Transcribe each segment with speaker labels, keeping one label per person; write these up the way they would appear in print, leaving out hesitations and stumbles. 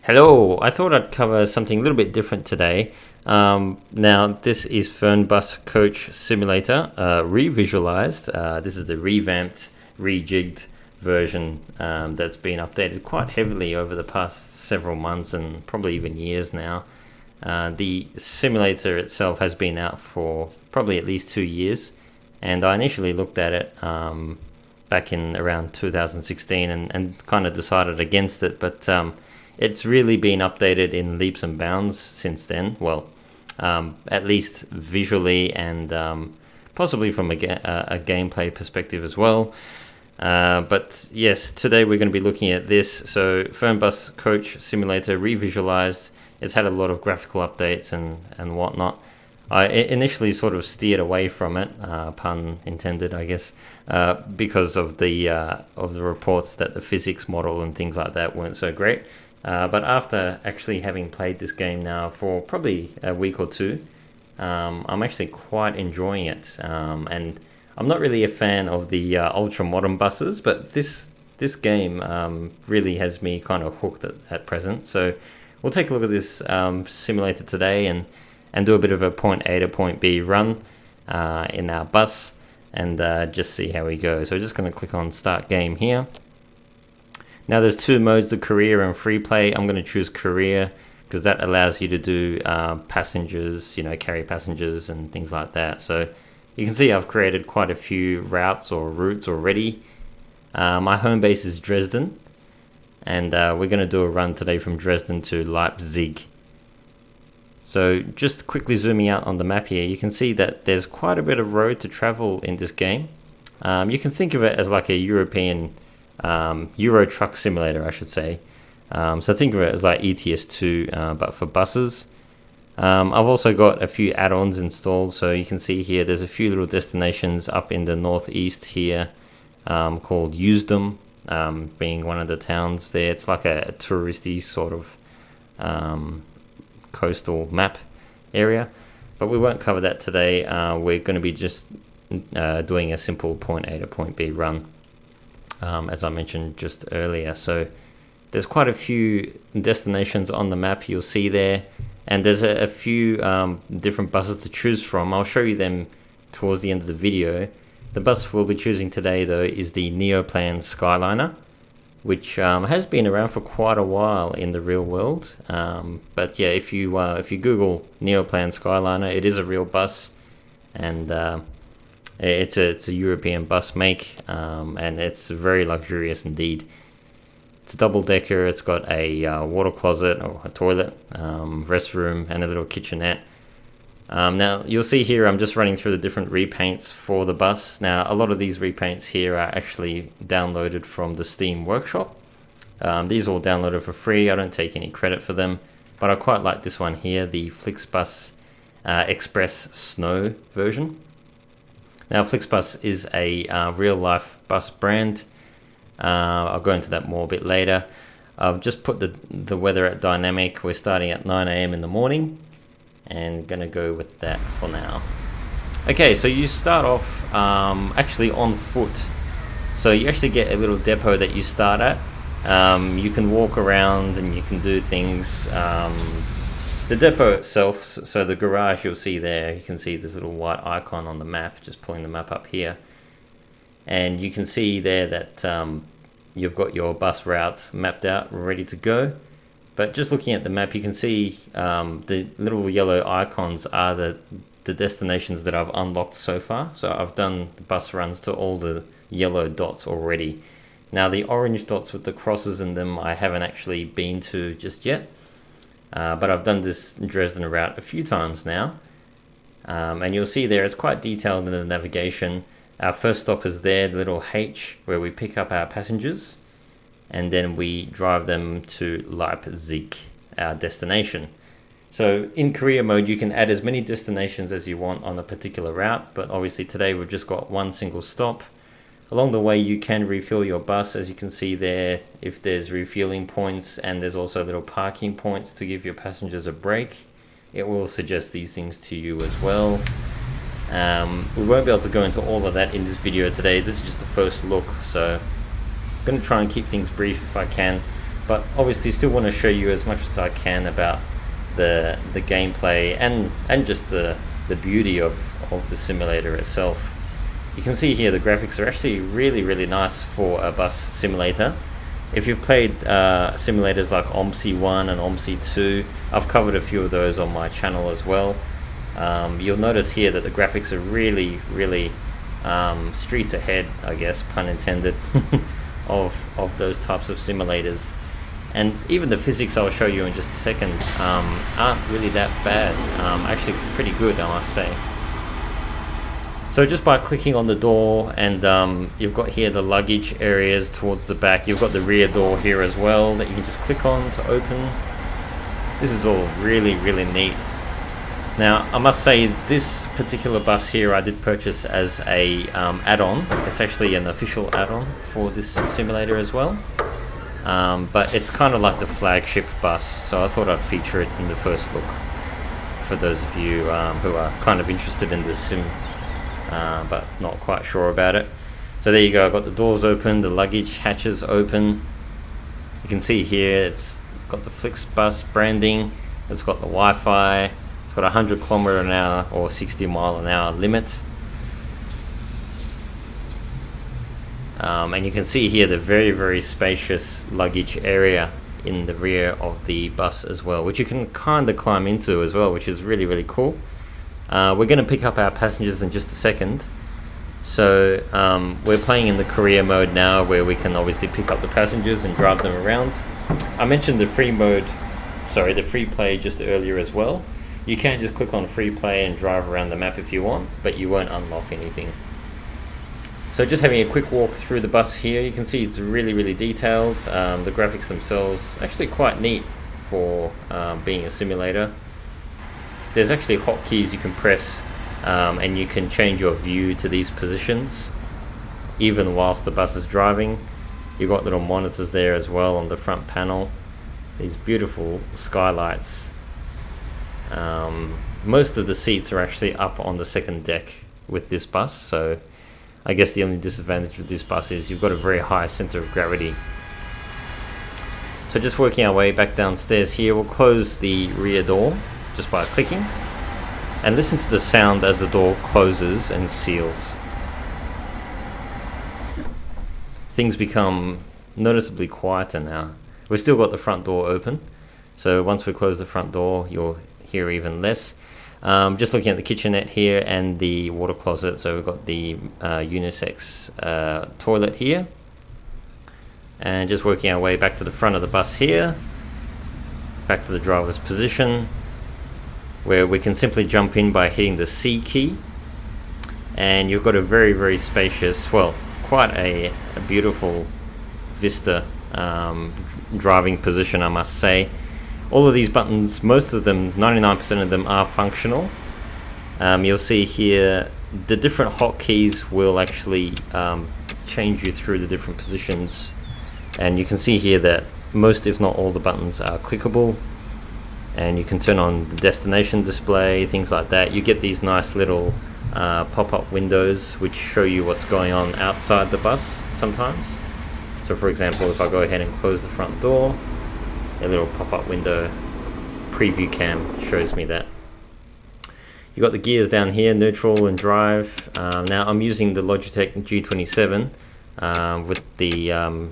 Speaker 1: Hello, I thought I'd cover something a little bit different today. Now, this is Fernbus Coach Simulator, re-visualized. This is the revamped, rejigged version that's been updated quite heavily over the past several months and probably even years now. The simulator itself has been out for probably at least 2 years, and I initially looked at it back in around 2016 and kind of decided against it, but it's really been updated in leaps and bounds since then. Well, at least visually and possibly from a gameplay perspective as well. But yes, today we're going to be looking at this. So Fernbus Coach Simulator re-visualized. It's had a lot of graphical updates and whatnot. I initially sort of steered away from it, pun intended, I guess, because of the reports that the physics model and things like that weren't so great. But after actually having played this game now for probably a week or two, I'm actually quite enjoying it. And I'm not really a fan of the ultra modern buses, but this game really has me kind of hooked at present. So we'll take a look at this simulator today and do a bit of a point A to point B run in our bus and just see how we go. So we're just going to click on Start Game here. Now there's two modes, the career and free play. I'm going to choose career because that allows you to do passengers, carry passengers and things like that. So you can see I've created quite a few routes already. My home base is Dresden, and we're going to do a run today from Dresden to Leipzig. So just quickly zooming out on the map here, you can see that there's quite a bit of road to travel in this game. You can think of it as like a European Euro truck simulator, I should say. So think of it as like ETS2 but for buses. I've also got a few add-ons installed, so you can see here there's a few little destinations up in the northeast here called Usedom, being one of the towns there. It's like a touristy sort of coastal map area, but we won't cover that today. We're going to be just doing a simple point A to point B run, as I mentioned just earlier. So there's quite a few destinations on the map you'll see there, and there's a few different buses to choose from. I'll show you them towards the end of the video. The bus we'll be choosing today though is the Neoplan Skyliner, which has been around for quite a while in the real world. But yeah, if you Google Neoplan Skyliner, it is a real bus, and it's a European bus make, and it's very luxurious indeed. It's a double-decker. It's got a water closet or a toilet, restroom, and a little kitchenette. Now you'll see here I'm just running through the different repaints for the bus. Now a lot of these repaints here are actually downloaded from the Steam workshop. These are all downloaded for free. I don't take any credit for them, but I quite like this one here, the Flixbus Express Snow version. Now Flixbus is a real-life bus brand. I'll go into that more a bit later. I've just put the weather at dynamic. We're starting at 9 AM in the morning, and gonna go with that for now. Okay, so you start off actually on foot. So you actually get a little depot that you start at. You can walk around and you can do things. The depot itself, so the garage you'll see there, you can see this little white icon on the map, just pulling the map up here. And you can see there that you've got your bus route mapped out, ready to go. But just looking at the map, you can see the little yellow icons are the destinations that I've unlocked so far. So I've done bus runs to all the yellow dots already. Now the orange dots with the crosses in them I haven't actually been to just yet. But I've done this Dresden route a few times now. And you'll see there it's quite detailed in the navigation. Our first stop is there, the little H, where we pick up our passengers, and then we drive them to Leipzig, our destination. So in career mode, you can add as many destinations as you want on a particular route, but obviously today we've just got one single stop. Along the way, you can refill your bus, as you can see there, if there's refueling points, and there's also little parking points to give your passengers a break. It will suggest these things to you as well. We won't be able to go into all of that in this video today. This is just the first look, so I'm going to try and keep things brief if I can. but obviously still want to show you as much as I can about the gameplay and just the beauty of the simulator itself. You can see here the graphics are actually really nice for a bus simulator. If you've played simulators like OMSI 1 and OMSI 2, I've covered a few of those on my channel as well. You'll notice here that the graphics are really streets ahead, I guess, pun intended, of those types of simulators. And even the physics I'll show you in just a second aren't really that bad. Actually pretty good, I must say. So just by clicking on the door, and you've got here the luggage areas towards the back. You've got the rear door here as well that you can just click on to open. This is all really neat. Now I must say this particular bus here I did purchase as a add-on. It's actually an official add-on for this simulator as well. But it's kind of like the flagship bus, so I thought I'd feature it in the first look for those of you who are kind of interested in this sim, but not quite sure about it. So there you go, I've got the doors open, the luggage hatches open. You can see here it's got the Flixbus branding, it's got the Wi-Fi, it's got 100 km/h or 60 mph limit. And you can see here the very spacious luggage area in the rear of the bus as well, which you can kind of climb into as well, which is really cool. We're going to pick up our passengers in just a second. So we're playing in the career mode now, where we can obviously pick up the passengers and drive them around. I mentioned the free play just earlier as well. You can just click on free play and drive around the map if you want, but you won't unlock anything. So just having a quick walk through the bus here, you can see it's really detailed. The graphics themselves actually quite neat for being a simulator. There's actually hotkeys you can press, and you can change your view to these positions even whilst the bus is driving. You've got little monitors there as well on the front panel. These beautiful skylights. Most of the seats are actually up on the second deck with this bus, so I guess the only disadvantage with this bus is you've got a very high center of gravity. So just working our way back downstairs here, we'll close the rear door just by clicking, and listen to the sound as the door closes and seals. Things become noticeably quieter now. We've still got the front door open, so once we close the front door you'll hear even less. Just looking at the kitchenette here and the water closet, so we've got the unisex toilet here, and just working our way back to the front of the bus here, back to the driver's position, where we can simply jump in by hitting the C key, and you've got a very spacious, well, quite a beautiful vista driving position, I must say. All of these buttons, most of them, 99% of them, are functional. You'll see here the different hotkeys will actually change you through the different positions, and you can see here that most, if not all, the buttons are clickable, and you can turn on the destination display, things like that. You get these nice little pop-up windows which show you what's going on outside the bus sometimes. So for example, if I go ahead and close the front door, a little pop-up window preview cam shows me that. You got the gears down here, neutral and drive. Now I'm using the Logitech G27 with the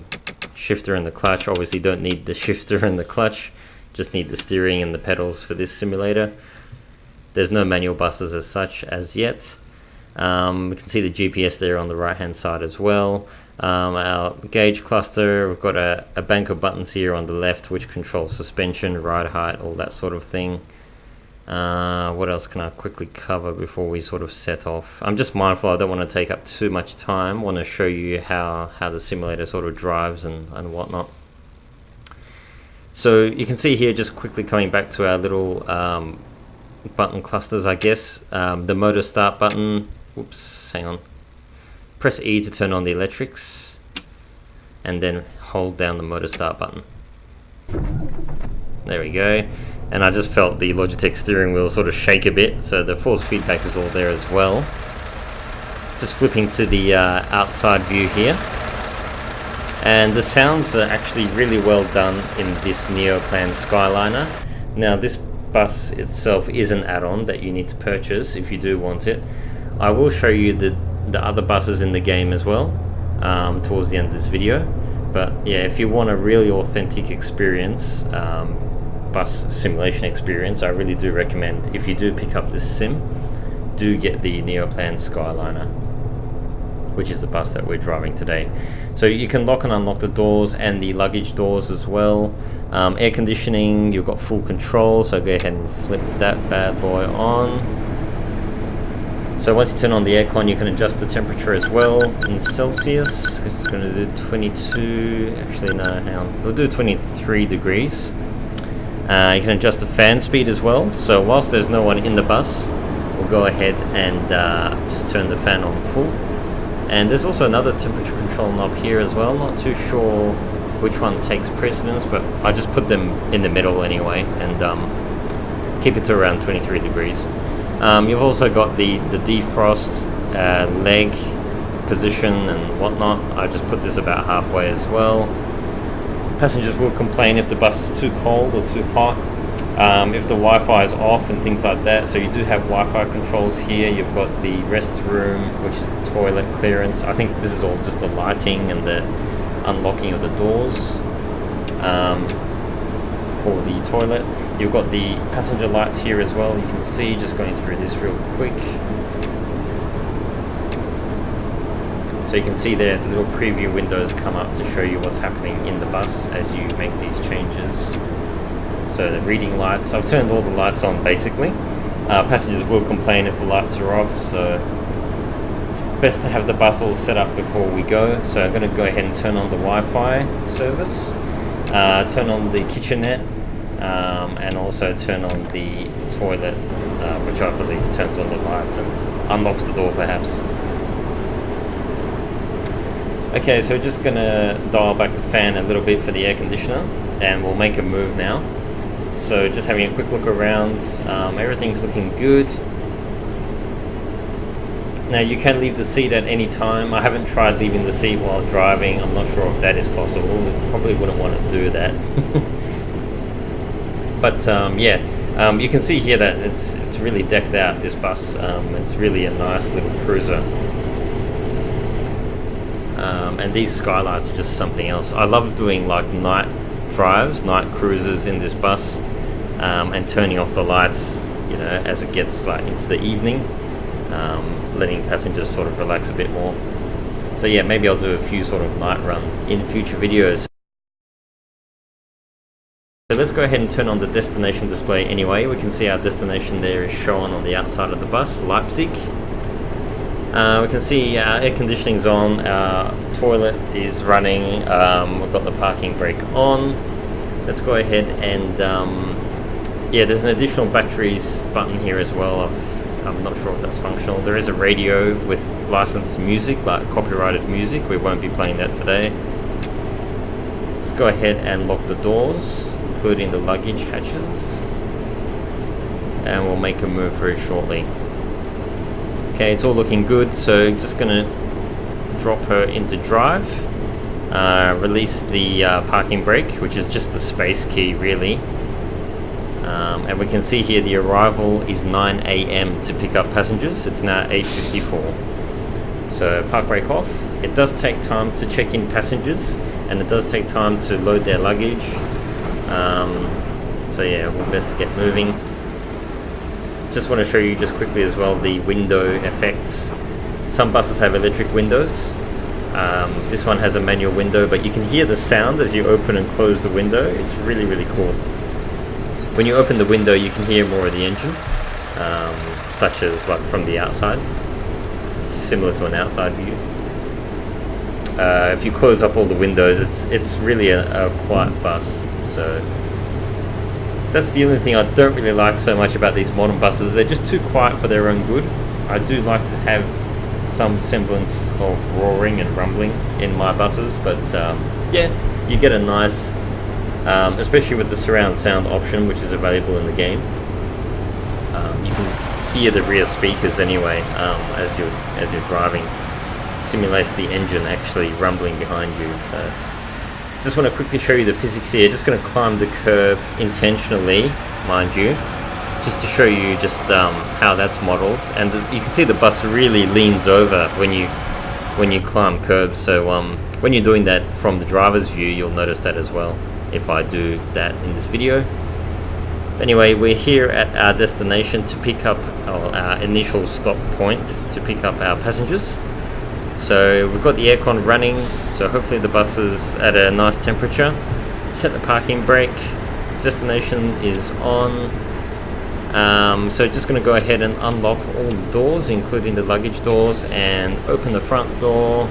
Speaker 1: shifter and the clutch. Obviously don't need the shifter and the clutch, just need the steering and the pedals for this simulator. There's no manual buses as such as yet. We can see the GPS there on the right hand side as well. Our gauge cluster, we've got a bank of buttons here on the left which controls suspension, ride height, all that sort of thing. What else can I quickly cover before we sort of set off? I'm just mindful I don't want to take up too much time. I want to show you how the simulator sort of drives and whatnot. So you can see here, just quickly coming back to our little button clusters, I guess. The motor start button, whoops, hang on. Press E to turn on the electrics, and then hold down the motor start button. There we go. And I just felt the Logitech steering wheel sort of shake a bit, so the force feedback is all there as well. Just flipping to the outside view here. And the sounds are actually really well done in this Neoplan Skyliner. Now this bus itself is an add-on that you need to purchase if you do want it. I will show you the other buses in the game as well towards the end of this video. But yeah, if you want a really authentic experience, bus simulation experience, I really do recommend, if you do pick up this sim, do get the Neoplan Skyliner, which is the bus that we're driving today. So you can lock and unlock the doors and the luggage doors as well. Air conditioning, you've got full control, so go ahead and flip that bad boy on. So once you turn on the aircon, you can adjust the temperature as well in Celsius. It's going to do 22, actually no, hang on, we'll do 23 degrees. You can adjust the fan speed as well. So whilst there's no one in the bus, we'll go ahead and just turn the fan on full. And there's also another temperature control knob here as well. Not too sure which one takes precedence, but I just put them in the middle anyway, and keep it to around 23 degrees. You've also got the defrost leg position and whatnot. I just put this about halfway as well. Passengers will complain if the bus is too cold or too hot, if the Wi-Fi is off and things like that. So you do have Wi-Fi controls here. You've got the restroom, which is the toilet clearance. I think this is all just the lighting and the unlocking of the doors for the toilet. You've got the passenger lights here as well. You can see, just going through this real quick. So you can see there the little preview windows come up to show you what's happening in the bus as you make these changes. So the reading lights, I've turned all the lights on basically. Passengers will complain if the lights are off, so it's best to have the bus all set up before we go. So I'm going to go ahead and turn on the Wi-Fi service, turn on the kitchenette, and also turn on the toilet, which I believe turns on the lights and unlocks the door perhaps. Okay, so we're just going to dial back the fan a little bit for the air conditioner, and we'll make a move now. So just having a quick look around, everything's looking good. Now you can leave the seat at any time. I haven't tried leaving the seat while driving. I'm not sure if that is possible. You probably wouldn't want to do that. But yeah, you can see here that it's really decked out, this bus. It's really a nice little cruiser. And these skylights are just something else. I love doing like night drives, night cruises in this bus, and turning off the lights, you know, as it gets like into the evening, letting passengers sort of relax a bit more. So yeah, maybe I'll do a few sort of night runs in future videos. So let's go ahead and turn on the destination display anyway. We can see our destination there is shown on the outside of the bus, Leipzig. We can see our air conditioning's on, our toilet is running, we've got the parking brake on. Let's go ahead and, yeah, there's an additional batteries button here as well. I'm not sure if that's functional. There is a radio with licensed music, like copyrighted music. We won't be playing that today. Let's go ahead and lock the doors, including the luggage hatches. And we'll make a move very shortly. Okay, it's all looking good, so just gonna drop her into drive, release the parking brake, which is just the space key really, and we can see here the arrival is 9 AM to pick up passengers. It's now 8:54. So park brake off. It does take time to check in passengers, and it does take time to load their luggage, so yeah, we'll best get moving. Just want to show you just quickly as well the window effects. Some buses have electric windows. This one has a manual window, but you can hear the sound as you open and close the window. It's really, really cool. When you open the window, you can hear more of the engine, such as like from the outside, similar to an outside view. If you close up all the windows, it's really a quiet bus. So that's the only thing I don't really like so much about these modern buses. They're just too quiet for their own good. I do like to have some semblance of roaring and rumbling in my buses, but yeah, you get a nice, especially with the surround sound option, which is available in the game. You can hear the rear speakers anyway as you're driving. It simulates the engine actually rumbling behind you, so just want to quickly show you the physics here. Just going to climb the curb intentionally, mind you, just to show you just how that's modeled. And you can see the bus really leans over when you climb curbs. So when you're doing that from the driver's view, you'll notice that as well if I do that in this video. Anyway, we're here at our destination to pick up our initial stop point to pick up our passengers. So we've got the aircon running, so hopefully the bus is at a nice temperature. Set the parking brake. Destination is on. So just going to go ahead and unlock all the doors, including the luggage doors, and open the front door.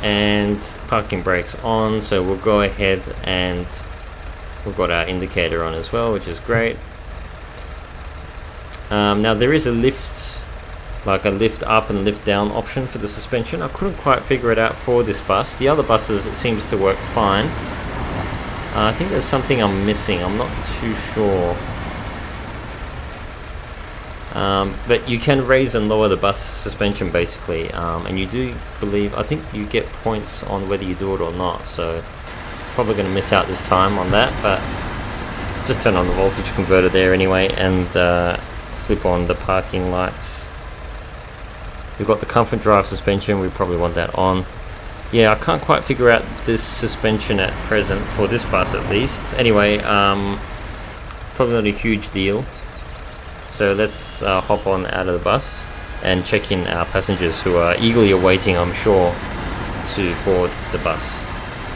Speaker 1: And parking brakes on, so we'll go ahead and we've got our indicator on as well, which is great. Now there is a lift, like a lift up and lift down option for the suspension. I couldn't quite figure it out for this bus. The other buses, it seems to work fine. I think there's something I'm missing. I'm not too sure. But you can raise and lower the bus suspension basically, and you do believe, I think you get points on whether you do it or not, so probably going to miss out this time on that, but just turn on the voltage converter there anyway, and flip on the parking lights. We've got the comfort drive suspension, we probably want that on. Yeah, I can't quite figure out this suspension at present, for this bus at least. Anyway, probably not a huge deal. So let's hop on out of the bus and check in our passengers who are eagerly awaiting, I'm sure, to board the bus.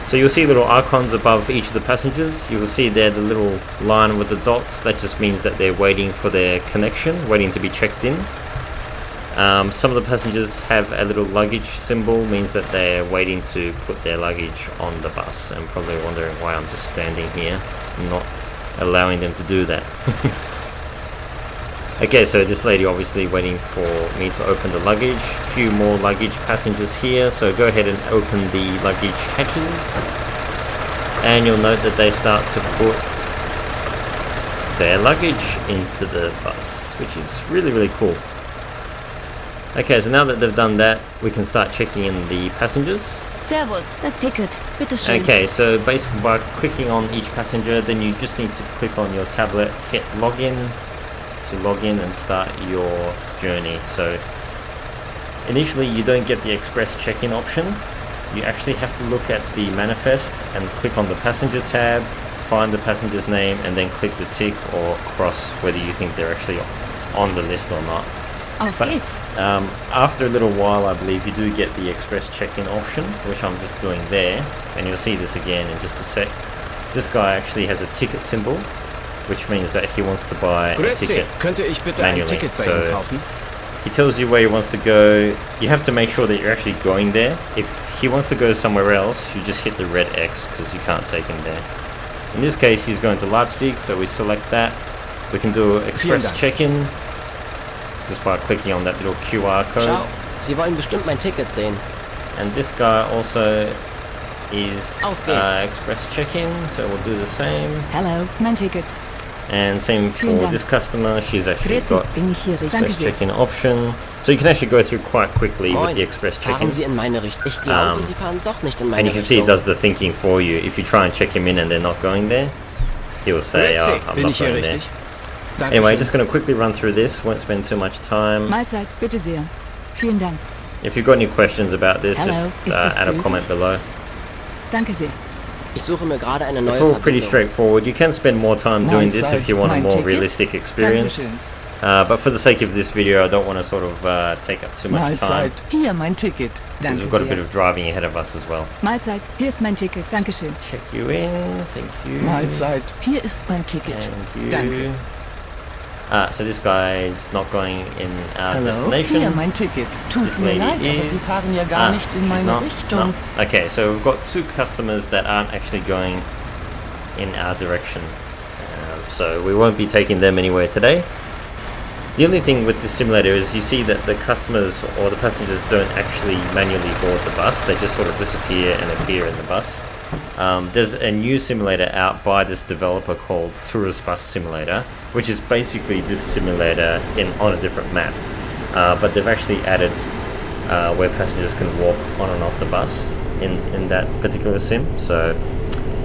Speaker 1: So you'll see little icons above each of the passengers. You will see there the little line with the dots. That just means that they're waiting for their connection, waiting to be checked in. Some of the passengers have a little luggage symbol, means that they're waiting to put their luggage on the bus, and probably wondering why I'm just standing here and not allowing them to do that. Okay, so this lady obviously waiting for me to open the luggage. A few more luggage passengers here, so go ahead and open the luggage hatches, and you'll note that they start to put their luggage into the bus, which is really, really cool. Okay, so now that they've done that, we can start checking in the passengers.
Speaker 2: Servus, das Ticket, bitteschön.
Speaker 1: Okay, so basically by clicking on each passenger, then you just need to click on your tablet, hit login, to log in and start your journey. So initially you don't get the express check-in option. You actually have to look at the manifest and click on the passenger tab, find the passenger's name, and then click the tick or cross whether you think they're actually on the list or not.
Speaker 2: Auf geht's.
Speaker 1: After a little while, I believe you do get the express check-in option, which I'm just doing there, and you'll see this again in just a sec. This guy actually has a ticket symbol, which means that he wants to buy a ticket manually. So he tells you where he wants to go. You have to make sure that you're actually going there. If he wants to go somewhere else, you just hit the red X because you can't take him there. In this case, he's going to Leipzig, so we select that. We can do express check-in just by clicking on that little QR code.
Speaker 3: Schau, Sie wollen bestimmt mein Ticket sehen.
Speaker 1: And this guy also is express check-in, so we'll do the same.
Speaker 2: Hello, mein Ticket.
Speaker 1: And same for this customer, she's actually got
Speaker 2: bin ich hier richtig.
Speaker 1: express check-in option. So you can actually go through quite quickly with the express
Speaker 3: Fahren
Speaker 1: check-in.
Speaker 3: Sie in meine Richtung. Ich glaube, Sie fahren doch nicht in meine
Speaker 1: And you can see it
Speaker 3: Richtung.
Speaker 1: does the thinking for you. If you try and check him in and they're not going there, he'll say, oh, I'm not going there. Anyway, just going to quickly run through this, won't spend too much time.
Speaker 2: Mahlzeit, bitte sehr. Vielen Dank.
Speaker 1: If you've got any questions about this,
Speaker 2: Hello,
Speaker 1: just add a comment below.
Speaker 2: Danke sehr.
Speaker 3: Ich suche mir gerade eine neue
Speaker 1: It's all pretty
Speaker 3: Verbindung.
Speaker 1: straightforward. You can spend more time doing this if you want a more realistic experience. But for the sake of this video, I don't want to sort of take up too much time.
Speaker 4: Hier mein Ticket.
Speaker 1: Because
Speaker 4: Danke
Speaker 1: we've got a
Speaker 4: sehr.
Speaker 1: bit of driving ahead of us as well.
Speaker 2: Mahlzeit, hier ist mein Ticket. Dankeschön.
Speaker 1: Check you in. Thank you.
Speaker 4: Mahlzeit. Hier ist mein Ticket.
Speaker 1: Thank you.
Speaker 4: Danke.
Speaker 1: So this guy's not going in our
Speaker 4: Hallo,
Speaker 1: destination.
Speaker 4: hier mein Ticket. Tut
Speaker 1: This
Speaker 4: mir
Speaker 1: lady
Speaker 4: leid, aber
Speaker 1: is-
Speaker 4: Sie fahren ja gar nicht in meine
Speaker 1: no,
Speaker 4: Richtung.
Speaker 1: no. Okay, so we've got two customers that aren't actually going in our direction. So we won't be taking them anywhere today. The only thing with this simulator is you see that the customers or the passengers don't actually manually board the bus. They just sort of disappear and appear in the bus. There's a new simulator out by this developer called Tourist Bus Simulator, which is basically this simulator on a different map. But they've actually added where passengers can walk on and off the bus. in that particular sim. So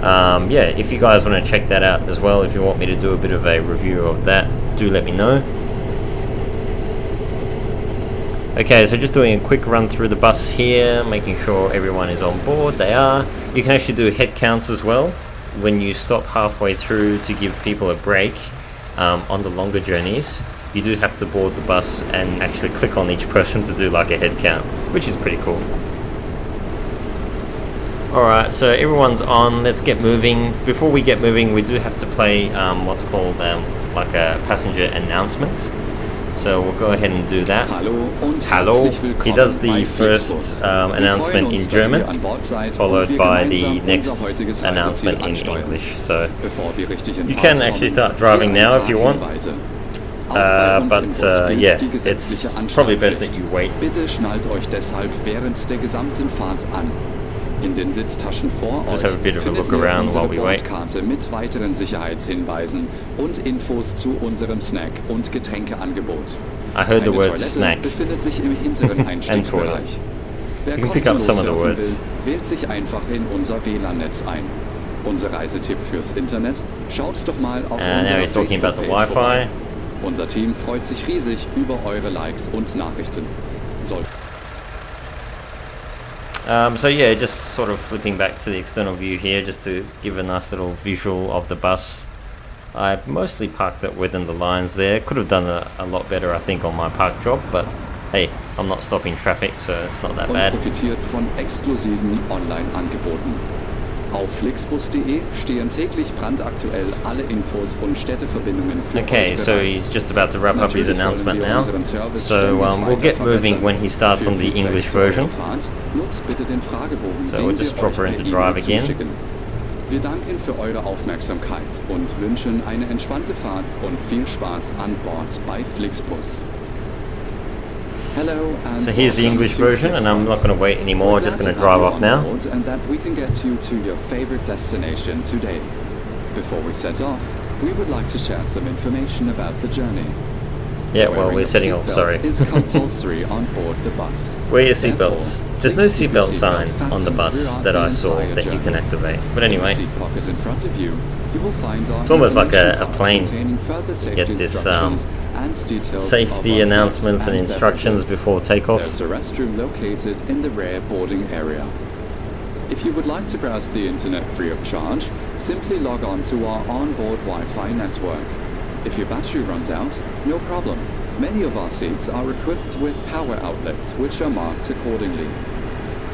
Speaker 1: yeah, if you guys want to check that out as well, if you want me to do a bit of a review of that, do let me know. Okay, so just doing a quick run through the bus here, making sure everyone is on board. They are. You can actually do head counts as well when you stop halfway through to give people a break on the longer journeys. You do have to board the bus and actually click on each person to do like a head count, which is pretty cool. Alright, so everyone's on, let's get moving. Before we get moving, we do have to play what's called like a passenger announcement. So we'll go ahead and do that. Hello. He does the first announcement in German, followed by the next announcement in English. So you can actually start driving now if you want. But yeah, it's probably best that you wait.
Speaker 5: Bitte schnallt euch deshalb während der gesamten Fahrt an. In den Sitztaschen vor euch findet ihr unsere Bordkarte mit weiteren Sicherheitshinweisen und Infos zu unserem Snack- und Getränkeangebot. Eine Toilette befindet sich im hinteren Einstiegsbereich. Wer kostenlos surfen will, wählt sich einfach in unser WLAN-Netz ein. Unser Reisetipp fürs Internet? Schaut doch mal auf unserer Facebook-Page vorbei. Unser Team freut sich riesig über eure Likes und Nachrichten.
Speaker 1: So yeah, just sort of flipping back to the external view here, just to give a nice little visual of the bus. I mostly parked it within the lines there. Could have done a lot better, I think, on my park job, but hey, I'm not stopping traffic, so it's not that bad.
Speaker 5: Profitiert von exklusiven Online-Angeboten. Auf flixbus.de stehen täglich brandaktuell alle Infos und Städteverbindungen für euch bereit.
Speaker 1: Okay, so he's just about to wrap up his announcement now. So we'll get moving when he starts on the English version.
Speaker 5: Nutzt bitte den Fragebogen,
Speaker 1: So we'll just drop her into drive again.
Speaker 5: Wir danken für eure Aufmerksamkeit und wünschen eine entspannte Fahrt und viel Spaß an Bord bei Flixbus. Hello and
Speaker 1: so here's the English version, and I'm not going to wait anymore, just going to drive off now.
Speaker 5: And that we can get you to your favorite destination today. Before we set off, we would like to share some information about the journey.
Speaker 1: Yeah, well, we're setting off, sorry.
Speaker 5: is compulsory on board the bus.
Speaker 1: Wear your seatbelts. There's no seatbelt sign on the bus that I saw that you can activate. But anyway, it's almost like a plane. You get this safety announcements and instructions before takeoff.
Speaker 5: There's a restroom located in the rear boarding area. If you would like to browse the internet free of charge, simply log on to our onboard Wi-Fi network. If your battery runs out, no problem. Many of our seats are equipped with power outlets, which are marked accordingly.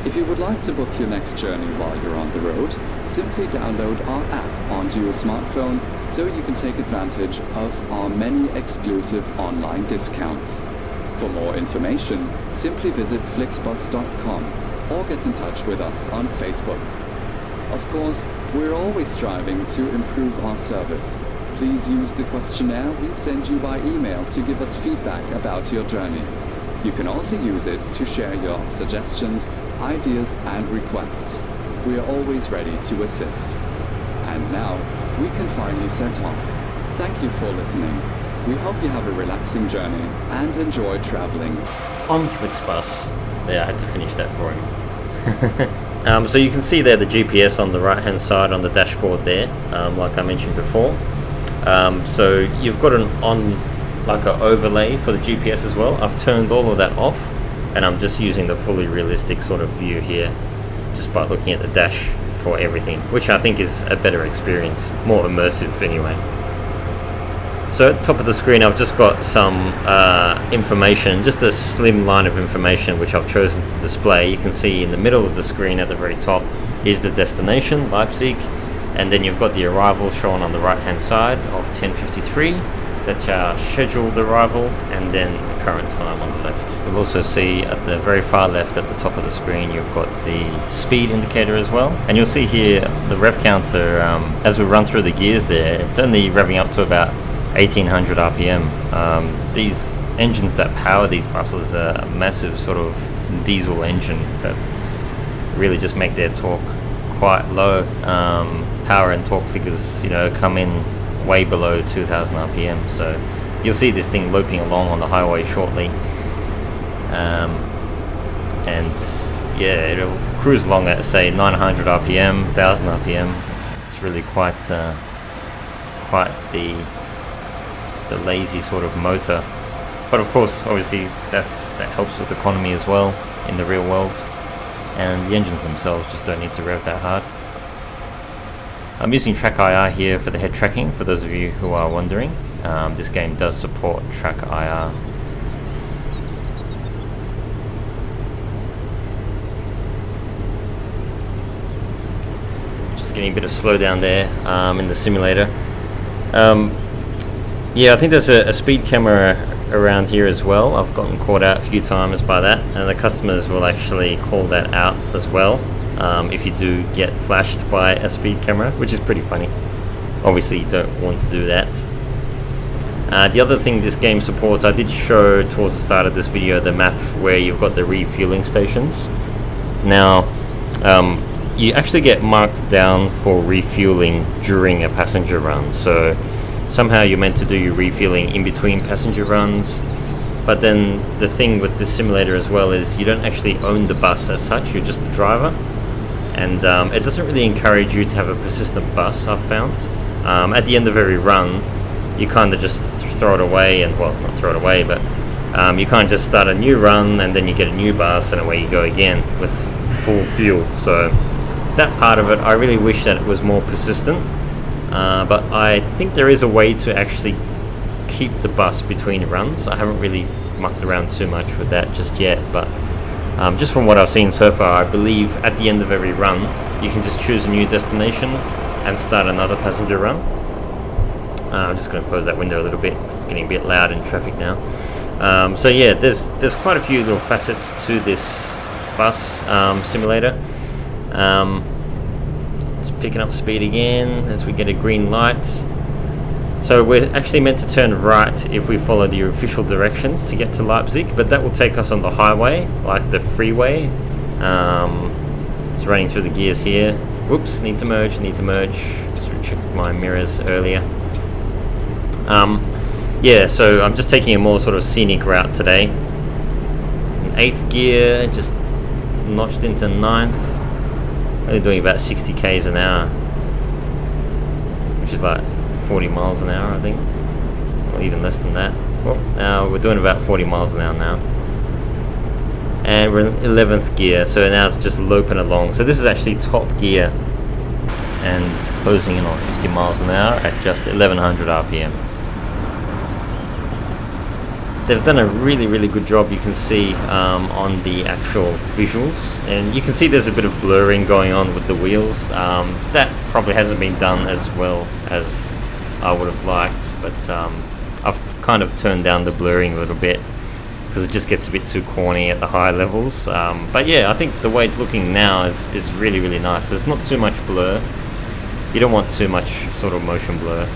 Speaker 5: If you would like to book your next journey while you're on the road, simply download our app onto your smartphone so you can take advantage of our many exclusive online discounts. For more information, simply visit flixbus.com or get in touch with us on Facebook. Of course, we're always striving to improve our service. Please use the questionnaire we send you by email to give us feedback about your journey. You can also use it to share your suggestions, ideas and requests. We are always ready to assist. And now, we can finally set off. Thank you for listening. We hope you have a relaxing journey and enjoy traveling.
Speaker 1: On Flixbus. Yeah, I had to finish that for him. So you can see there the GPS on the right hand side on the dashboard there, like I mentioned before. So you've got like an overlay for the GPS as well. I've turned all of that off, and I'm just using the fully realistic sort of view here, just by looking at the dash for everything, which I think is a better experience, more immersive anyway. So at the top of the screen I've just got some information, just a slim line of information which I've chosen to display. You can see in the middle of the screen at the very top is the destination, Leipzig, and then you've got the arrival shown on the right hand side of 10:53. That's our scheduled arrival, and then the current time on the left. You'll also see at the very far left at the top of the screen you've got the speed indicator as well, and you'll see here the rev counter. As we run through the gears there, it's only revving up to about 1800 RPM. These engines that power these buses are a massive sort of diesel engine that really just make their torque quite low. Power and torque figures, come in way below 2000 RPM, so you'll see this thing looping along on the highway shortly. And yeah, it'll cruise along at say 900 RPM, 1000 RPM. It's really quite the lazy sort of motor. But of course, obviously, that helps with economy as well in the real world. And the engines themselves just don't need to rev that hard. I'm using Track IR here for the head tracking, for those of you who are wondering. This game does support Track IR. Just getting a bit of slowdown there in the simulator. Yeah, I think there's a speed camera around here as well. I've gotten caught out a few times by that, and the customers will actually call that out as well if you do get flashed by a speed camera, which is pretty funny. Obviously you don't want to do that. The other thing this game supports, I did show towards the start of this video the map where you've got the refueling stations. Now you actually get marked down for refueling during a passenger run, so somehow you're meant to do your refueling in between passenger runs. But then the thing with this simulator as well is you don't actually own the bus as such, you're just the driver. And it doesn't really encourage you to have a persistent bus, I've found. At the end of every run, you kind of just throw it away, and well, not throw it away, but you can't just start a new run and then you get a new bus and away you go again with full fuel. So that part of it, I really wish that it was more persistent. But I think there is a way to actually keep the bus between runs. I haven't really mucked around too much with that just yet, but just from what I've seen so far, I believe at the end of every run you can just choose a new destination and start another passenger run. I'm just going to close that window a little bit because it's getting a bit loud in traffic now. So yeah, there's quite a few little facets to this bus simulator. Picking up speed again as we get a green light. So we're actually meant to turn right if we follow the official directions to get to Leipzig, but that will take us on the highway, like the freeway. It's running through the gears here. Whoops, need to merge. Just checked my mirrors earlier. Yeah, so I'm just taking a more sort of scenic route today. In 8th gear, just notched into 9th. Only doing about 60 k's an hour, which is like 40 miles an hour, I think, or even less than that. Well, now we're doing about 40 miles an hour now, and we're in 11th gear, so now it's just loping along. So this is actually top gear and closing in on 50 miles an hour at just 1100 RPM. They've done a really good job, you can see on the actual visuals, and you can see there's a bit of blurring going on with the wheels. That probably hasn't been done as well as I would have liked, but I've kind of turned down the blurring a little bit because it just gets a bit too corny at the high levels. But yeah, I think the way it's looking now is really nice. There's not too much blur. You don't want too much sort of motion blur.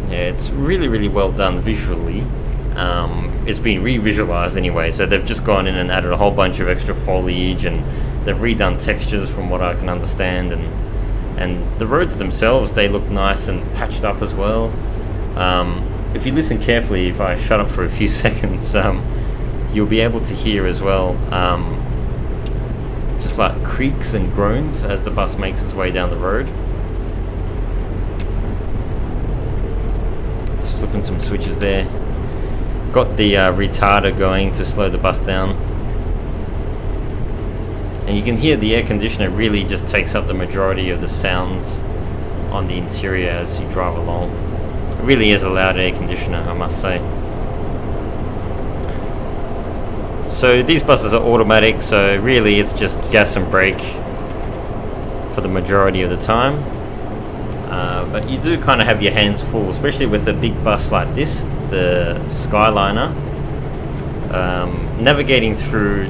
Speaker 1: Yeah, it's really well done visually. It's been re-visualized anyway, so they've just gone in and added a whole bunch of extra foliage, and they've redone textures from what I can understand, and the roads themselves, they look nice and patched up as well. If you listen carefully, if I shut up for a few seconds, you'll be able to hear as well just like creaks and groans as the bus makes its way down the road. Flipping some switches there. Got the retarder going to slow the bus down, and you can hear the air conditioner really just takes up the majority of the sounds on the interior as you drive along. It really is a loud air conditioner, I must say. So these buses are automatic, so really it's just gas and brake for the majority of the time. But you do kind of have your hands full, especially with a big bus like this, the Skyliner. Navigating through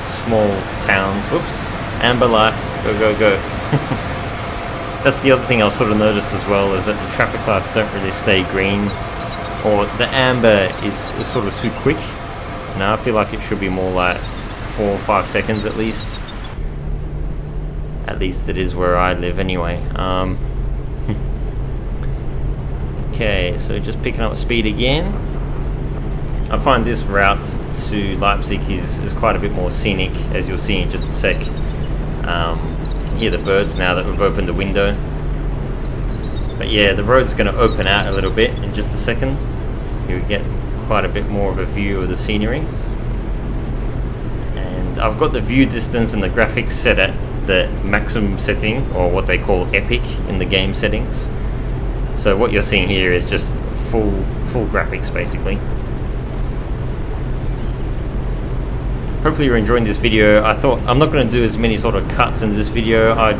Speaker 1: small towns. Whoops, amber light, go. That's the other thing I've sort of noticed as well, is that the traffic lights don't really stay green, or the amber is sort of too quick. Now I feel like it should be more like 4 or 5 seconds at least. At least it is where I live anyway. Okay, so just picking up speed again. I find this route to Leipzig is quite a bit more scenic, as you'll see in just a sec. You can hear the birds now that we've opened the window. But yeah, the road's going to open out a little bit in just a second. You'll get quite a bit more of a view of the scenery. And I've got the view distance and the graphics set at the maximum setting, or what they call epic in the game settings. So what you're seeing here is just full graphics basically. Hopefully you're enjoying this video. I thought I'm not going to do as many sort of cuts in this video. I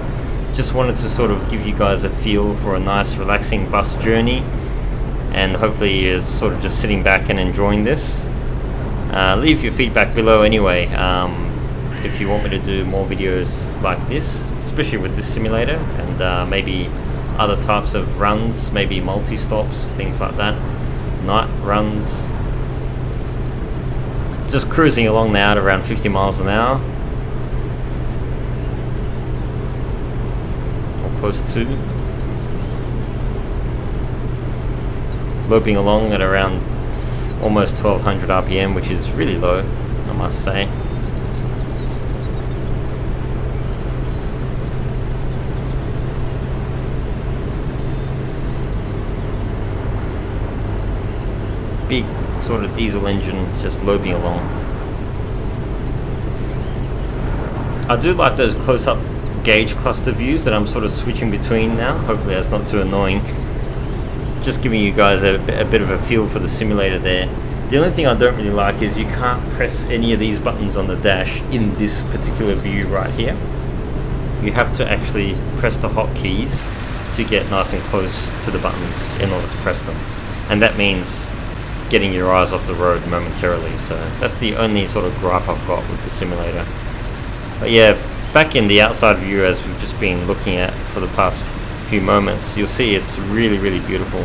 Speaker 1: just wanted to sort of give you guys a feel for a nice relaxing bus journey, and hopefully you're sort of just sitting back and enjoying this. Leave your feedback below anyway, if you want me to do more videos like this, especially with this simulator, and maybe other types of runs, maybe multi-stops, things like that, night runs. Just cruising along now at around 50 miles an hour, or close to. Loping along at around almost 1200 RPM, which is really low, I must say. Big sort of diesel engine just loping along. I do like those close-up gauge cluster views that I'm sort of switching between now. Hopefully that's not too annoying. Just giving you guys a bit of a feel for the simulator there. The only thing I don't really like is you can't press any of these buttons on the dash in this particular view right here. You have to actually press the hotkeys to get nice and close to the buttons in order to press them. And that means getting your eyes off the road momentarily. So that's the only sort of gripe I've got with the simulator. But yeah, back in the outside view, as we've just been looking at for the past few moments, you'll see it's really, really beautiful.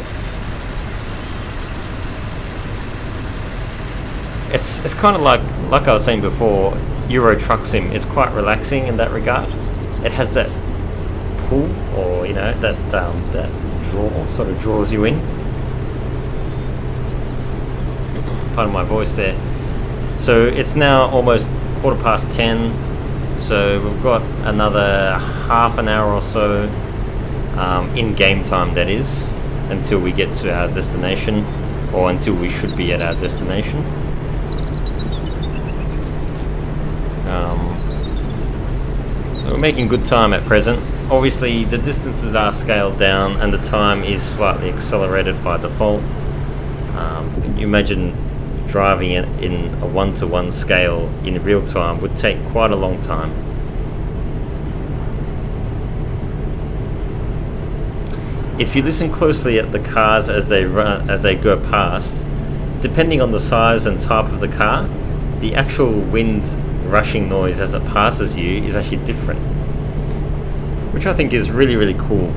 Speaker 1: It's kind of like I was saying before, Euro Truck Sim is quite relaxing in that regard. It has that pull, or you know, that draw, sort of draws you in. Pardon my voice there. So it's now almost 10:15, so we've got another half an hour or so in game time, that is, until we get to our destination, or until we should be at our destination. So we're making good time at present. Obviously the distances are scaled down and the time is slightly accelerated by default. You imagine driving it in a 1-to-1 scale in real time would take quite a long time. If you listen closely at the cars as they go past, depending on the size and type of the car, the actual wind rushing noise as it passes you is actually different, which I think is really, really cool.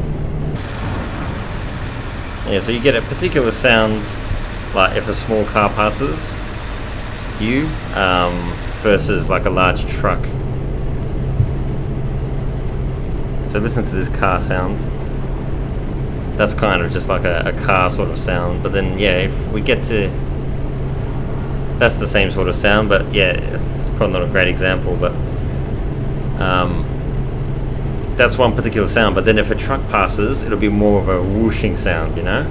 Speaker 1: Yeah, so you get a particular sound like if a small car passes you versus like a large truck. So listen to this car sound. That's kind of just like a car sort of sound, but then yeah, if we get to, that's the same sort of sound, but yeah, it's probably not a great example, but that's one particular sound. But then if a truck passes, it'll be more of a whooshing sound, you know.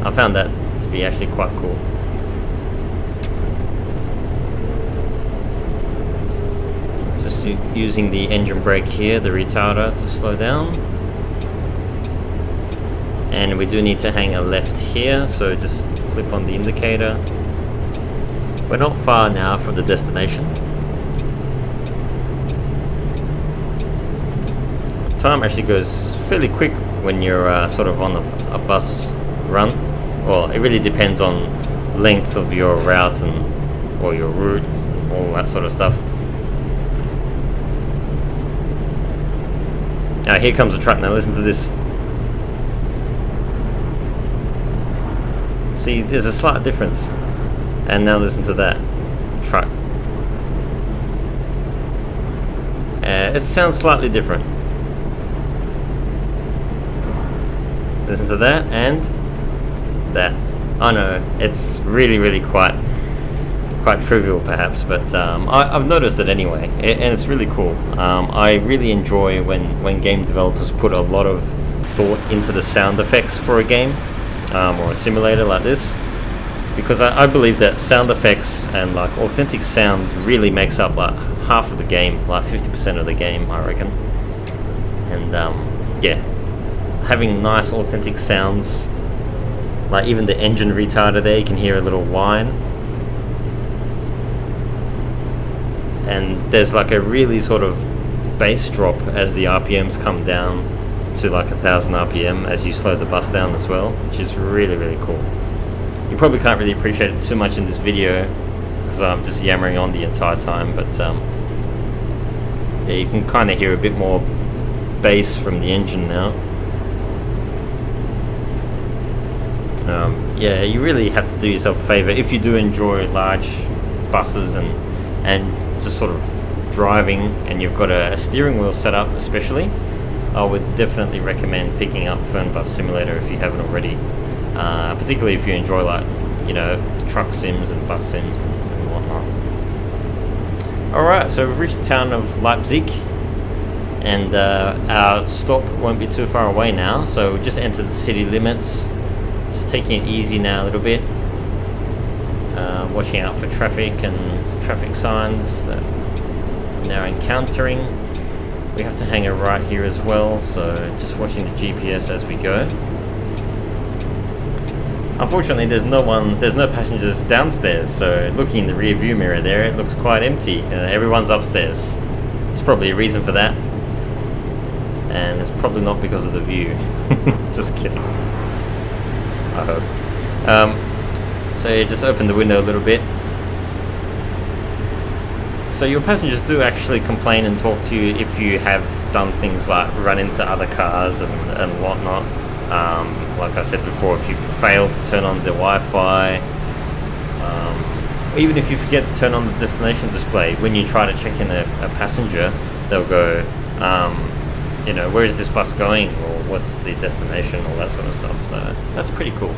Speaker 1: I found that to be actually quite cool. Just using the engine brake here, the retarder, to slow down. And we do need to hang a left here, so just flip on the indicator. We're not far now from the destination. Time actually goes fairly quick when you're sort of on a bus run. Well, it really depends on length of your route and or your route, all that sort of stuff. Now here comes a truck. Now listen to this. See, there's a slight difference. And now listen to that truck. It sounds slightly different. Listen to that and that. I know it's really quite trivial perhaps, but I've noticed it anyway, and it's really cool. I really enjoy when game developers put a lot of thought into the sound effects for a game or a simulator like this, because I believe that sound effects and like authentic sound really makes up like half of the game, like 50% of the game, I reckon. And yeah, having nice authentic sounds, like even the engine retarder there, you can hear a little whine, and there's like a really sort of bass drop as the RPMs come down to like 1000 RPM as you slow the bus down as well, which is really cool. You probably can't really appreciate it too much in this video because I'm just yammering on the entire time, but yeah, you can kind of hear a bit more bass from the engine now. Yeah, you really have to do yourself a favor if you do enjoy large buses and just sort of driving, and you've got a steering wheel set up especially. I would definitely recommend picking up Fernbus Simulator if you haven't already, particularly if you enjoy, like, you know, truck sims and bus sims and whatnot. Alright, so we've reached the town of Leipzig, and our stop won't be too far away now, so we just entered the city limits. Just taking it easy now a little bit, watching out for traffic and traffic signs that we're now encountering. We have to hang a right here as well, so just watching the GPS as we go. Unfortunately, there's no passengers downstairs, so looking in the rear view mirror there, it looks quite empty. Everyone's upstairs. There's probably a reason for that, and it's probably not because of the view. Just kidding. I hope. So yeah, just open the window a little bit. So your passengers do actually complain and talk to you if you have done things like run into other cars and whatnot. Like I said before, if you fail to turn on the Wi-Fi, even if you forget to turn on the destination display, when you try to check in a passenger, they'll go, you know, where is this bus going, or what's the destination, all that sort of stuff. So that's pretty cool.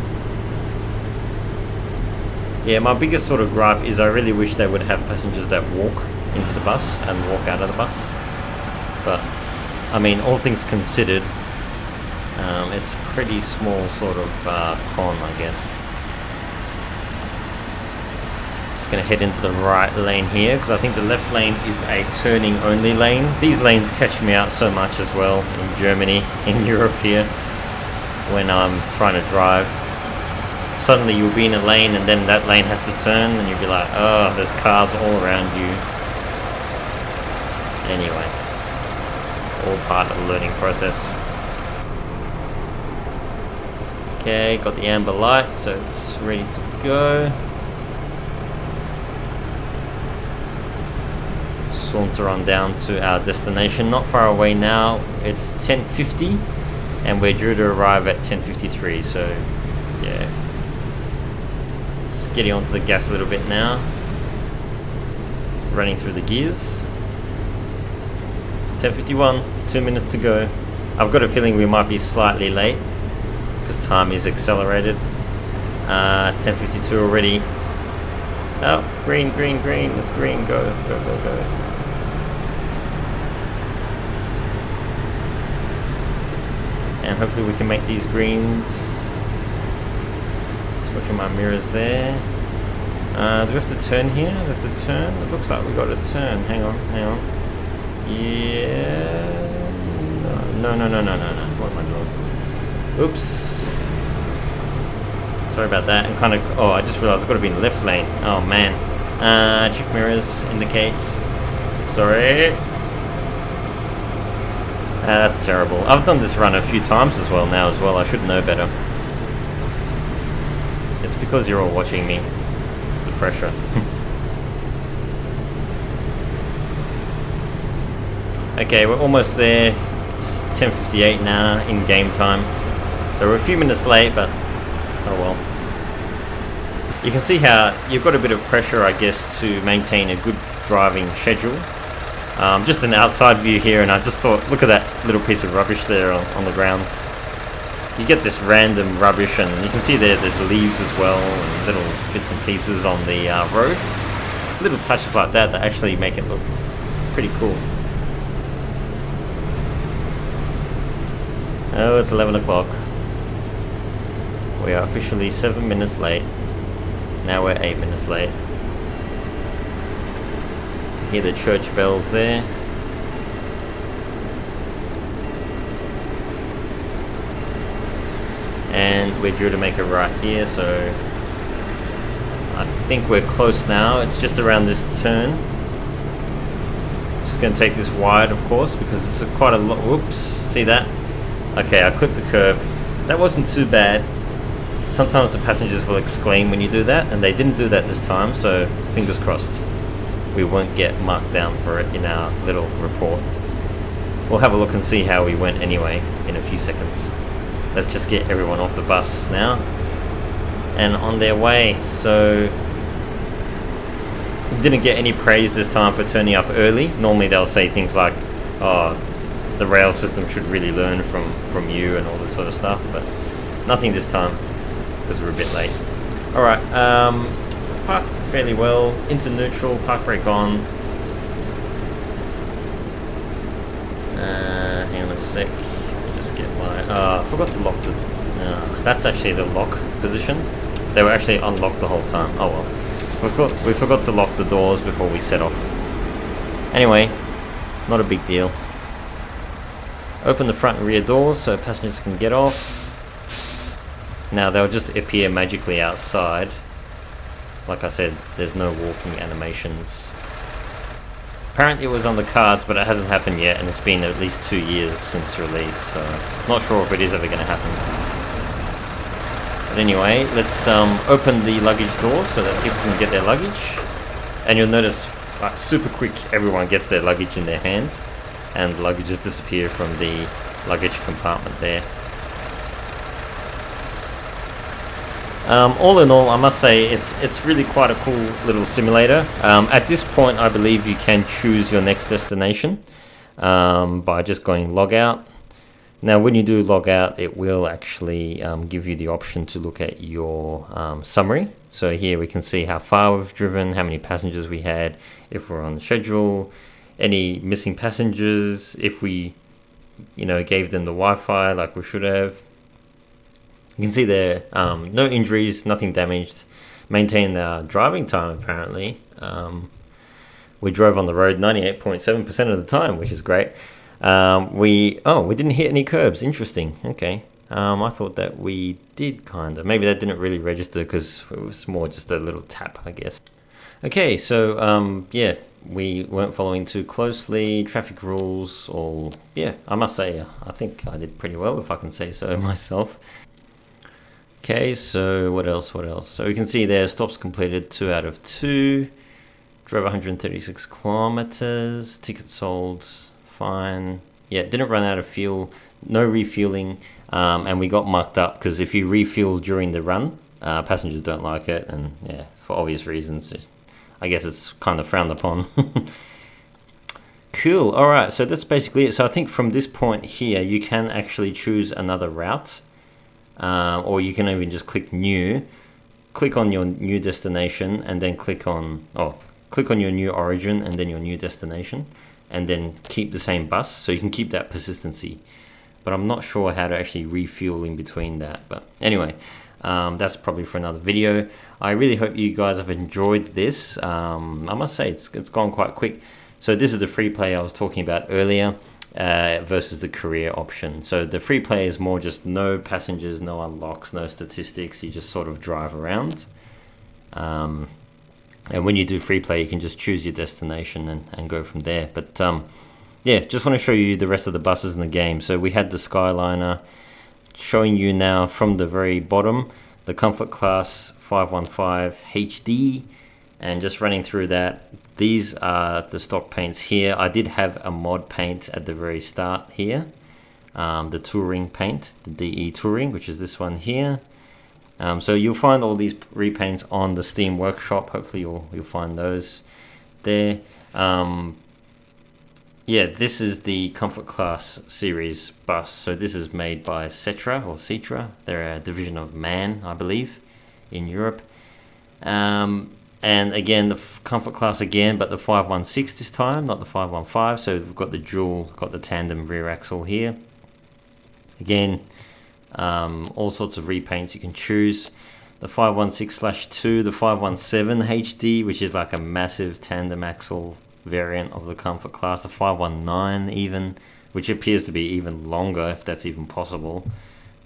Speaker 1: Yeah, my biggest sort of gripe is I really wish they would have passengers that walk into the bus and walk out of the bus. But, I mean, all things considered, it's pretty small sort of con, I guess. Just going to head into the right lane here, because I think the left lane is a turning only lane. These lanes catch me out so much as well in Germany, in Europe here, when I'm trying to drive. Suddenly you'll be in a lane and then that lane has to turn and you'll be like, oh, there's cars all around you. Anyway, all part of the learning process. Okay, got the amber light, so it's ready to go. Saunter on down to our destination, not far away now. It's 10:50 and we're due to arrive at 10:53, so yeah. Getting onto the gas a little bit now, running through the gears. 10:51, 2 minutes to go. I've got a feeling we might be slightly late because time is accelerated. It's 10:52 already. Oh, green, it's green, go. And hopefully we can make these greens. Watching my mirrors there. Do we have to turn here? Do we have to turn? It looks like we got to turn. Hang on. Yeah. No. What am I doing? Oops. Sorry about that. I'm kind of. Oh, I just realized I've got to be in the left lane. Oh man. Check mirrors. Indicate. Sorry. That's terrible. I've done this run a few times as well now as well. I should know better. It's because you're all watching me. It's the pressure. Okay, we're almost there. It's 10:58 now in game time. So we're a few minutes late, but oh well. You can see how you've got a bit of pressure, I guess, to maintain a good driving schedule. Just an outside view here, and I just thought, look at that little piece of rubbish there on the ground. you get this random rubbish, and you can see there's leaves as well, and little bits and pieces on the road. Little touches like that actually make it look pretty cool. Oh, it's 11 o'clock. We are officially 7 minutes late. Now we're 8 minutes late. Hear the church bells there. And we're due to make a right here, so I think we're close now. It's just around this turn. Just going to take this wide, of course, because it's quite a lot. Whoops, see that? Okay, I clipped the curb. That wasn't too bad. Sometimes the passengers will exclaim when you do that, and they didn't do that this time, so fingers crossed we won't get marked down for it in our little report. We'll have a look and see how we went anyway in a few seconds. Let's just get everyone off the bus now and on their way. So didn't get any praise this time for turning up early. Normally they'll say things like, oh, the rail system should really learn from you and all this sort of stuff, but nothing this time because we're a bit late. Alright, parked fairly well, into neutral, park brake on. Hang on a sec. Just get my I forgot to lock the that's actually the lock position. They were actually unlocked the whole time. Oh well, we forgot to lock the doors before we set off. Anyway, not a big deal. Open the front and rear doors so passengers can get off. Now they'll just appear magically outside. Like I said, there's no walking animations. Apparently it was on the cards, but it hasn't happened yet, and it's been at least 2 years since release, so not sure if it is ever going to happen. But anyway, let's open the luggage door so that people can get their luggage. And you'll notice, super quick, everyone gets their luggage in their hand, and the luggages disappear from the luggage compartment there. All in all, I must say it's really quite a cool little simulator. At this point, I believe you can choose your next destination by just going log out. Now, when you do log out, it will actually give you the option to look at your summary. So here we can see how far we've driven, how many passengers we had, if we're on schedule, any missing passengers, if we, gave them the Wi-Fi like we should have. You can see there, no injuries, nothing damaged. Maintained our driving time, apparently. We drove on the road 98.7% of the time, which is great. We didn't hit any curbs. Interesting. Okay. I thought that we did, kind of. Maybe that didn't really register because it was more just a little tap, I guess. Okay, so, we weren't following too closely. Traffic rules, I must say, I think I did pretty well, if I can say so myself. Okay, so what else? So you can see there, stops completed 2 out of 2. Drove 136 kilometers. Ticket sold, fine. Yeah, didn't run out of fuel. No refueling. And we got mucked up because if you refuel during the run, passengers don't like it. And yeah, for obvious reasons, I guess it's kind of frowned upon. Cool. All right, so that's basically it. So I think from this point here, you can actually choose another route. Or you can even just click new, click on your new destination, and then click on your new origin and then your new destination, and then keep the same bus, so you can keep that persistency. But I'm not sure how to actually refuel in between that. But anyway, that's probably for another video. I really hope you guys have enjoyed this. I must say it's gone quite quick. So this is the free play I was talking about earlier. Versus the career option. So the free play is more just no passengers, no unlocks, no statistics. You just sort of drive around. And when you do free play, you can just choose your destination and go from there. But just want to show you the rest of the buses in the game. So we had the Skyliner, showing you now from the very bottom, the Comfort Class 515 HD. And just running through that, these are the stock paints here. I did have a mod paint at the very start here. The Touring paint, the DE Touring, which is this one here. So you'll find all these repaints on the Steam Workshop. Hopefully you'll find those there. yeah, this is the Comfort Class series bus. So this is made by Cetra. They're a division of MAN, I believe, in Europe. And again, the Comfort Class again, but the 516 this time, not the 515. So we've got the tandem rear axle here. Again, all sorts of repaints you can choose. The 516/2, the 517 HD, which is like a massive tandem axle variant of the Comfort Class. The 519 even, which appears to be even longer, if that's even possible.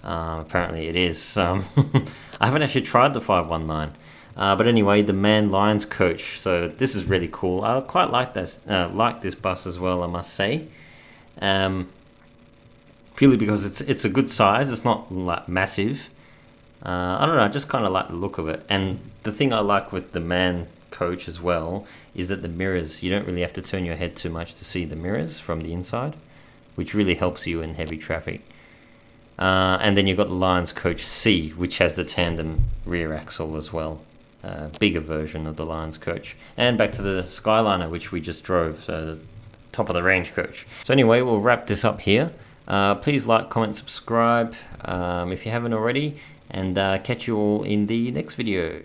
Speaker 1: Apparently it is. I haven't actually tried the 519. But anyway, the MAN Lions Coach. So this is really cool. I quite like this. Like this bus as well, I must say. Purely because it's a good size. It's not like massive. I don't know. I just kind of like the look of it. And the thing I like with the MAN Coach as well is that the mirrors. You don't really have to turn your head too much to see the mirrors from the inside, which really helps you in heavy traffic. And then you've got the Lions Coach C, which has the tandem rear axle as well. Bigger version of the Lions Coach. And back to the Skyliner, which we just drove, so the top of the range coach. So anyway, we'll wrap this up here. Please like, comment, subscribe if you haven't already, and catch you all in the next video.